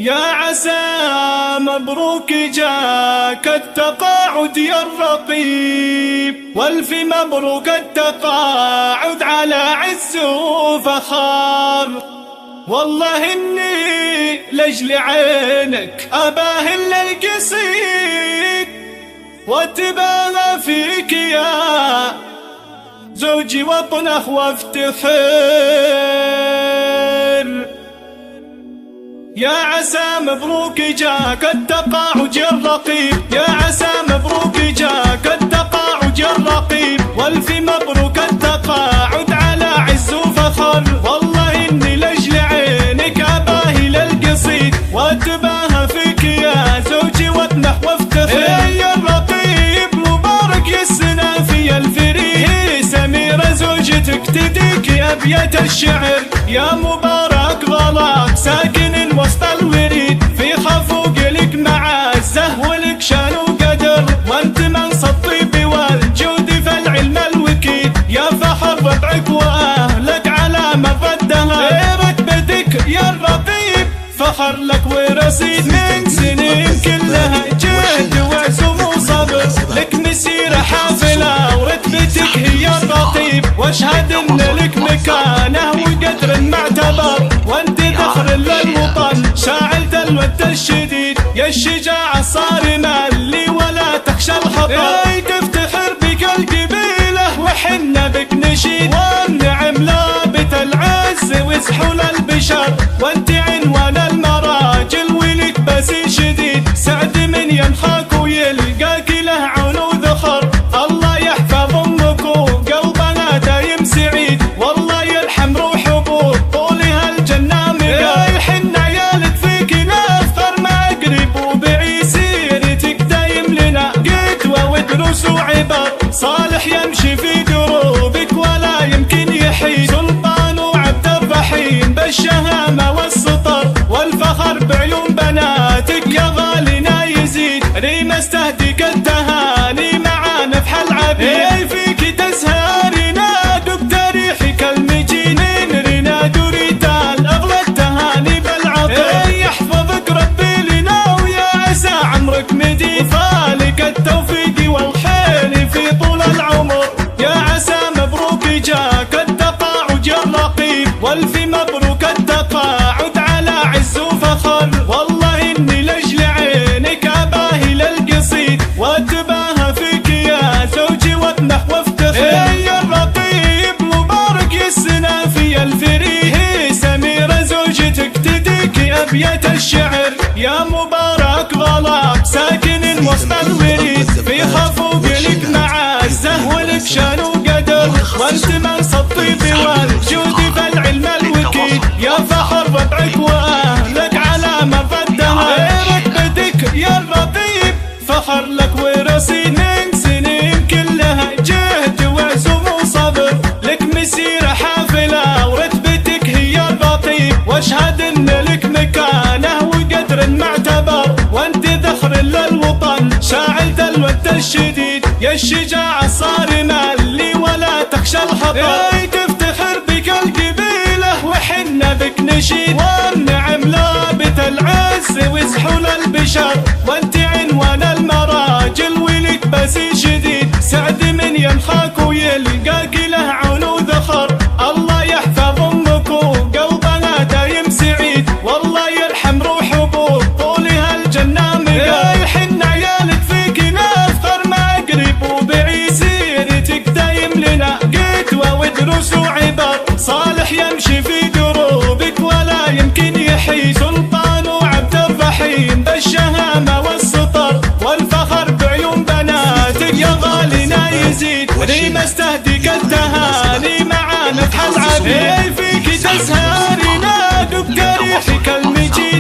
يا عسى مبروك جاك التقاعد يا الرقيب، والف مبروك التقاعد على عز وفخار. والله إني لجل عينك أباهل القصيد، واتباهى فيك يا زوجي وطنه وافتخر. يا عسى مبروك جاك التقاعد يا الرقيب، يا عسى مبروك جاك التقاعد يا الرقيب، والف مبروك التقاعد على عز وفخر. والله إني لجل عينك أباهي للقصيد، واتباهى فيك يا زوجي وطنه وافتخر. يا الرقيب مبارك يا السنة في الفريق، سميرة زوجتك تديك أبيات الشعر. يا مبارك غلاك ساكن وسط الوريد، في خفوق لك معزة ولك شان وقدر، وانت منصب الطيب والجود في العلم الوكيد. يا فخر ربعك واهلك على مر الدهر، رتبتك يا الرقيب فخر لك ورصيد. من سنين كلها جهد وعزم وصبر، لك مسيرة حافلة ورتبتك هي الرقيب، واشهد ان لك مكانه وقدر معتبر، وانت ذخر للوطن شاعل الود الشديد. يا الشجاعة الصارمة اللي ولا تخشى الخطر، تفتخر بك القبيلة وحنا بك نشيد. والنعم لابت العز وسحول البشر، وانت عنوان المراجل ولك بسي شديد. سعد من ينخاك ويلقاك له عون وذخر، الله يحفظ امك وقلبنا دايم سعيد. والله يرحم روح ابوك طولها الجنة مقر، حنا عيالك فيك نفخر ما قريب وبعيد. سيرتك دايم لنا قدوة ودروس وعبر، صالح يمشي في دروبك ولا يمكن يحيد. سلطان وعبد الرحيم بالشهامة والسطر، والفخر بعيون بناتك يا غالينا يزيد. ريم استهديك التهاني مع نفح العبيد، فيك تزهرنا دب تاريخك المجيد. ريناد وريتال اغلى التهاني بالعطر، يحفظك ربي لنا ويا عسى عمرك مديد. فالك التوفيق والخير في طول العمر، يا عسى مبروك جاك التقاعد يا الرقيب، والف مبروك التقاعد على عز وفخر. والله إني لجل عينك أباهي للقصيد، واتباهى فيك يا زوجي وطنه وافتخر. يا الرقيب مبارك يا السنة في الفريق، سميرة زوجتك تديك أبيات الشعر. يا مبارك غلاك ساكن وسط الوريد، في خفوق لك معزة ولك شان وقدر، وانت منصب الطيب والجود في العلم الوكيد. يا فخر ربعك واهلك على مر الدهر، رتبتك يا الرقيب فخر لك ورصيد. من سنين كلها جهد وعزم وصبر، لك مسيرة حافلة ورتبتك هي الرقيب، واشهد ان لك مكانه وقدر معتبر، وانت ذخر للوطن شاعل الود الشديد. يا الشجاعة الصارمة اللي ولا تخشى الخطر، تفتخر بك القبيلة وحنا بك نشيد. والنعم لابت العز وسحول البشر، وانت عنوان المراجل ولك بسي شديد. سعد من ينخاك ويلقاك له عون وذخر، الله يحفظ امك وقلبنا دايم سعيد. والله يرحم روح ابوك طولها الجنة مقر، حنا عيالك فيك نفخر ما قريب وبعيد. سيرتك دايم لنا قدوة ودروس وعبر، صالح يمشي في دروبك ولا يمكن يحيد. سلطان وعبد الرحيم بالشهامة والسطر، والفخر بعيون بناتك يا غالينا يزيد. ريم استهديك التهاني مع نفح العبيد، فيك تزهرنا دب تاريخك المجيد.